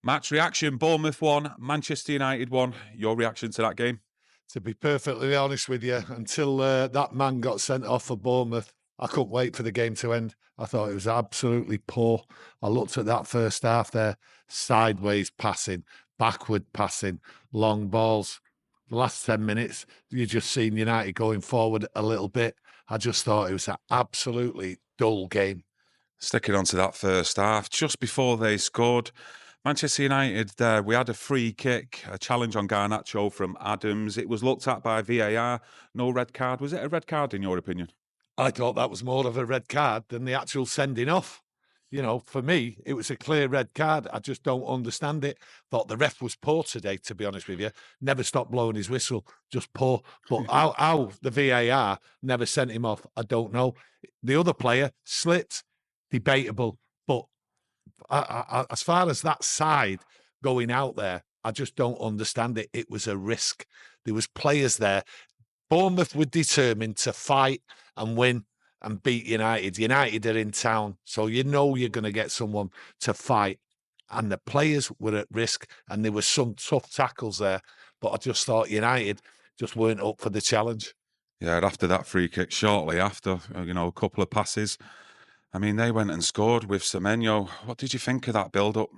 Match reaction, Bournemouth 1, Manchester United 1. Your reaction to that game? To be perfectly honest with you, until that man got sent off for Bournemouth, I couldn't wait for the game to end. I thought it was absolutely poor. I looked at that first half there, sideways passing, backward passing, long balls. The last 10 minutes, you just seen United going forward a little bit. I just thought it was an absolutely dull game. Sticking on to that first half, just before they scored, Manchester United, we had a free kick, a challenge on Garnacho from Adams. It was looked at by VAR. No red card. Was it a red card in your opinion? I thought that was more of a red card than the actual sending off. You know, for me, it was a clear red card. I just don't understand it. Thought the ref was poor today, to be honest with you. Never stopped blowing his whistle, just poor. But how the VAR never sent him off, I don't know. The other player slipped, debatable. But as far as that side going out there, I just don't understand it. It was a risk. There was players there. Bournemouth were determined to fight and win and beat United. United are in town, so you know you're going to get someone to fight. And the players were at risk, and there were some tough tackles there. But I just thought United just weren't up for the challenge. Yeah, after that free kick, shortly after, a couple of passes, I mean, they went and scored with Semenyo. What did you think of that build-up?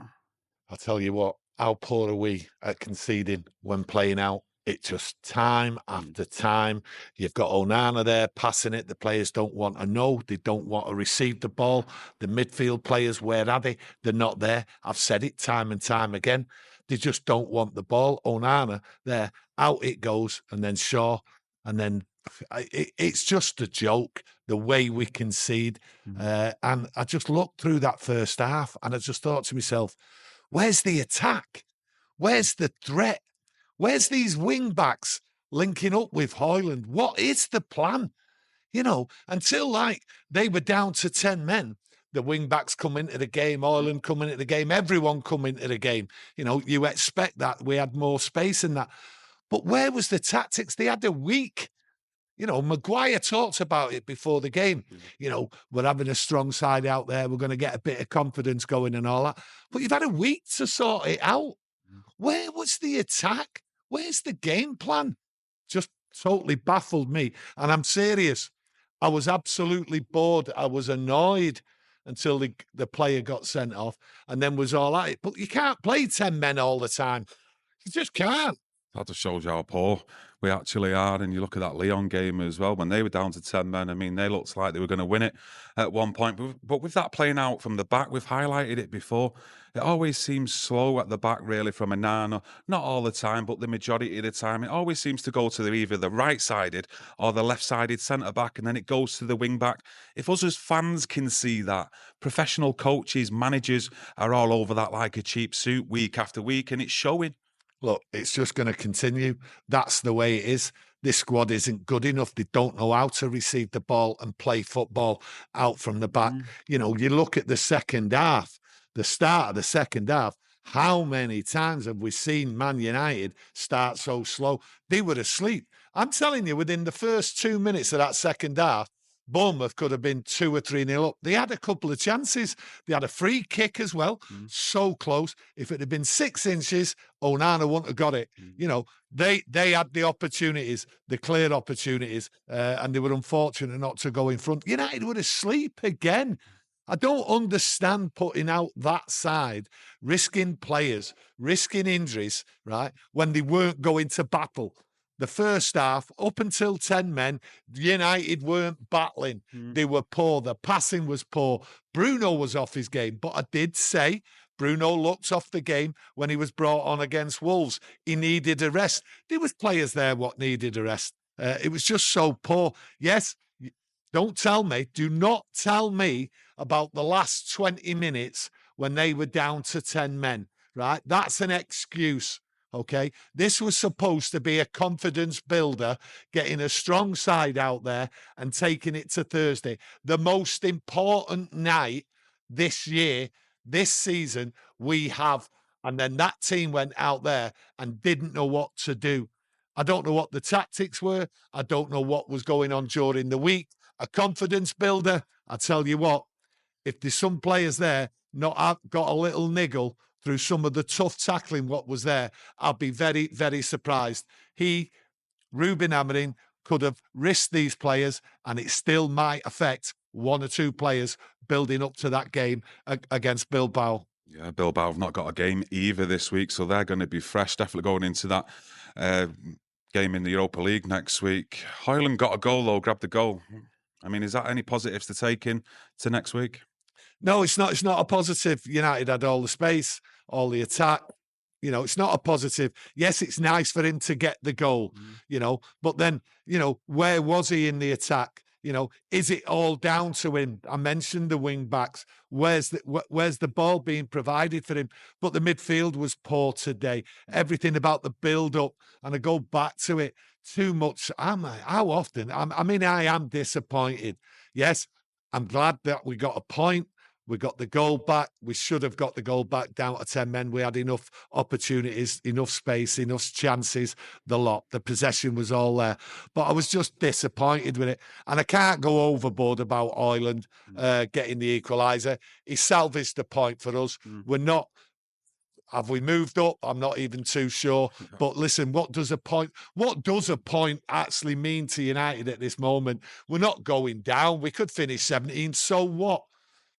I'll tell you what, how poor are we at conceding when playing out? It just time after time. You've got Onana there passing it. The players don't want to know. They don't want to receive the ball. The midfield players, where are they? They're not there. I've said it time and time again. They just don't want the ball. Onana there, out it goes, and then Shaw, and then it's just a joke, the way we concede. And I just looked through that first half, and I just thought to myself, where's the attack? Where's the threat? Where's these wing backs linking up with Hojlund? What is the plan? You know, until they were down to 10 men, the wing backs come into the game, Hojlund come into the game, everyone come into the game. You know, you expect that we had more space in that. But where was the tactics? They had a week. You know, Maguire talked about it before the game. You know, we're having a strong side out there. We're going to get a bit of confidence going and all that. But you've had a week to sort it out. Where was the attack? Where's the game plan? Just totally baffled me. And I'm serious. I was absolutely bored. I was annoyed until the player got sent off and then was all right. But you can't play 10 men all the time. You just can't. That just shows you how poor we actually are. And you look at that Lyon game as well. When they were down to 10 men, I mean, they looked like they were going to win it at one point. But with that playing out from the back, we've highlighted it before, it always seems slow at the back, really, from Onana. Not all the time, but the majority of the time. It always seems to go to either the right-sided or the left-sided centre-back, and then it goes to the wing-back. If us as fans can see that, professional coaches, managers are all over that like a cheap suit week after week, and it's showing. Look, it's just going to continue. That's the way it is. This squad isn't good enough. They don't know how to receive the ball and play football out from the back. You know, you look at the second half, the start of the second half, how many times have we seen Man United start so slow? They were asleep. I'm telling you, within the first 2 minutes of that second half, Bournemouth could have been 2 or 3-0 up. They had a couple of chances. They had a free kick as well. So close. If it had been 6 inches, Onana wouldn't have got it. You know, they had the opportunities, the clear opportunities, and they were unfortunate not to go in front. United were asleep again. I don't understand putting out that side, risking players, risking injuries, right, when they weren't going to battle. The first half, up until 10 men, United weren't battling. They were poor. The passing was poor. Bruno was off his game. But I did say Bruno looked off the game when he was brought on against Wolves. He needed a rest. There was players there what needed a rest. It was just so poor. Yes, do not tell me about the last 20 minutes when they were down to 10 men, right? That's an excuse. Okay, this was supposed to be a confidence builder, getting a strong side out there and taking it to Thursday. The most important night this year, this season, we have. And then that team went out there and didn't know what to do. I don't know what the tactics were. I don't know what was going on during the week. A confidence builder, I tell you what, if there's some players there not got a little niggle through some of the tough tackling what was there, I'll be very, very surprised. Ruben Amorim, could have risked these players, and it still might affect one or two players building up to that game against Bilbao. Yeah, Bilbao have not got a game either this week, so they're going to be fresh, definitely going into that game in the Europa League next week. Hojlund got a goal, though, grabbed the goal. I mean, is that any positives to take in to next week? No, it's not. It's not a positive. United had all the space, all the attack. It's not a positive. Yes, it's nice for him to get the goal, but then, where was he in the attack? Is it all down to him? I mentioned the wing backs. Where's the ball being provided for him? But the midfield was poor today. Everything about the build up, and I go back to it too much. How often? I am disappointed. Yes, I'm glad that we got a point. We got the goal back. We should have got the goal back down to 10 men. We had enough opportunities, enough space, enough chances, the lot. The possession was all there. But I was just disappointed with it. And I can't go overboard about Hojlund getting the equaliser. He salvaged the point for us. We're not... Have we moved up? I'm not even too sure. But listen, what does a point actually mean to United at this moment? We're not going down. We could finish 17. So what?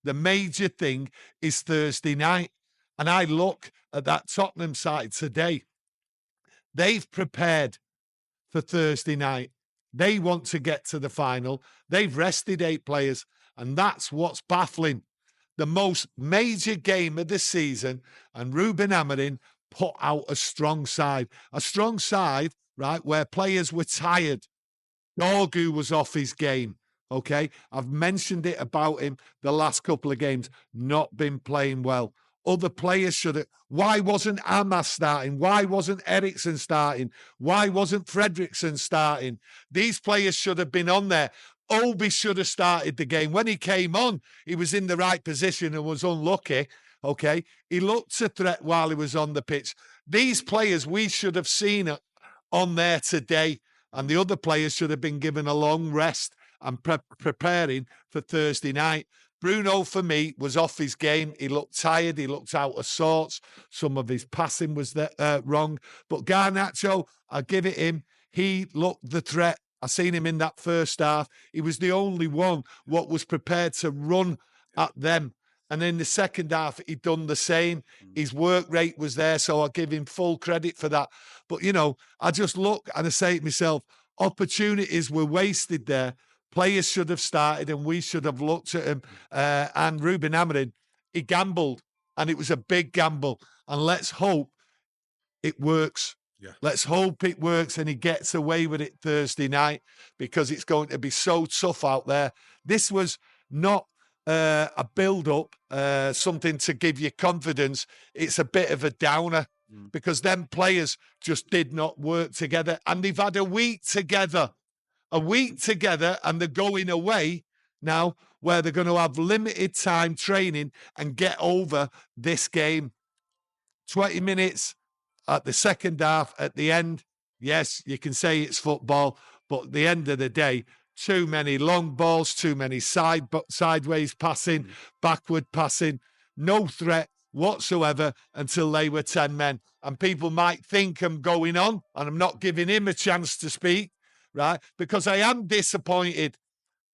The major thing is Thursday night. And I look at that Tottenham side today. They've prepared for Thursday night. They want to get to the final. They've rested 8 players. And that's what's baffling. The most major game of the season, and Ruben Amorim put out a strong side. A strong side, right, where players were tired. Dorgu was off his game. Okay, I've mentioned it about him the last couple of games, not been playing well. Other players should have. Why wasn't Amas starting? Why wasn't Eriksson starting? Why wasn't Fredriksson starting? These players should have been on there. Obi should have started the game. When he came on, he was in the right position and was unlucky. Okay, he looked a threat while he was on the pitch. These players we should have seen on there today, and the other players should have been given a long rest and preparing for Thursday night. Bruno, for me, was off his game. He looked tired. He looked out of sorts. Some of his passing was wrong. But Garnacho, I give it him. He looked the threat. I seen him in that first half. He was the only one what was prepared to run at them. And in the second half, he'd done the same. His work rate was there, so I give him full credit for that. But, I just look and I say to myself, opportunities were wasted there. Players should have started and we should have looked at him. And Ruben Amorim, he gambled, and it was a big gamble. And let's hope it works. Yeah. Let's hope it works and he gets away with it Thursday night, because it's going to be so tough out there. This was not a build-up, something to give you confidence. It's a bit of a downer because them players just did not work together, and they've had a week together. And they're going away now where they're going to have limited time training and get over this game. 20 minutes at the second half at the end. Yes, you can say it's football, but at the end of the day, too many long balls, too many sideways passing, backward passing, no threat whatsoever until they were 10 men. And people might think I'm going on and I'm not giving him a chance to speak. Right? Because I am disappointed.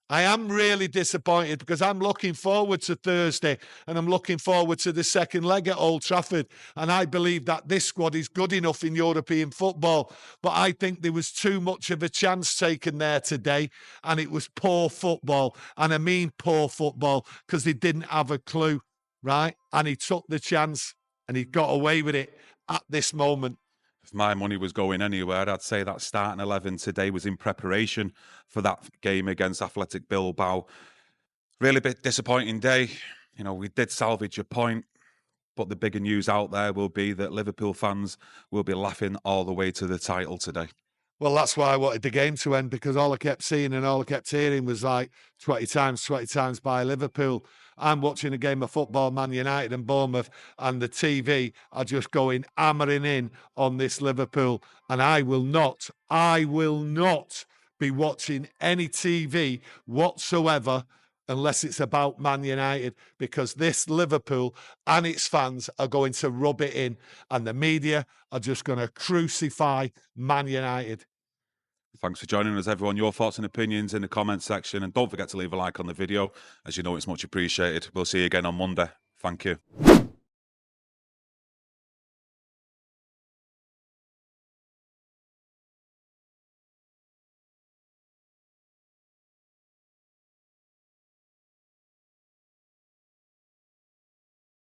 I am really disappointed because I'm looking forward to Thursday and I'm looking forward to the second leg at Old Trafford. And I believe that this squad is good enough in European football. But I think there was too much of a chance taken there today, and it was poor football. And I mean poor football because they didn't have a clue, right? And he took the chance and he got away with it at this moment. If my money was going anywhere, I'd say that starting 11 today was in preparation for that game against Athletic Bilbao. Really bit disappointing day. We did salvage a point, but the bigger news out there will be that Liverpool fans will be laughing all the way to the title today. Well, that's why I wanted the game to end, because all I kept seeing and all I kept hearing was like 20 times by Liverpool. I'm watching a game of football, Man United and Bournemouth, and the TV are just going hammering in on this Liverpool. And I will not be watching any TV whatsoever unless it's about Man United, because this Liverpool and its fans are going to rub it in, and the media are just going to crucify Man United. Thanks for joining us, everyone. Your thoughts and opinions in the comments section. And don't forget to leave a like on the video. As you know, it's much appreciated. We'll see you again on Monday. Thank you.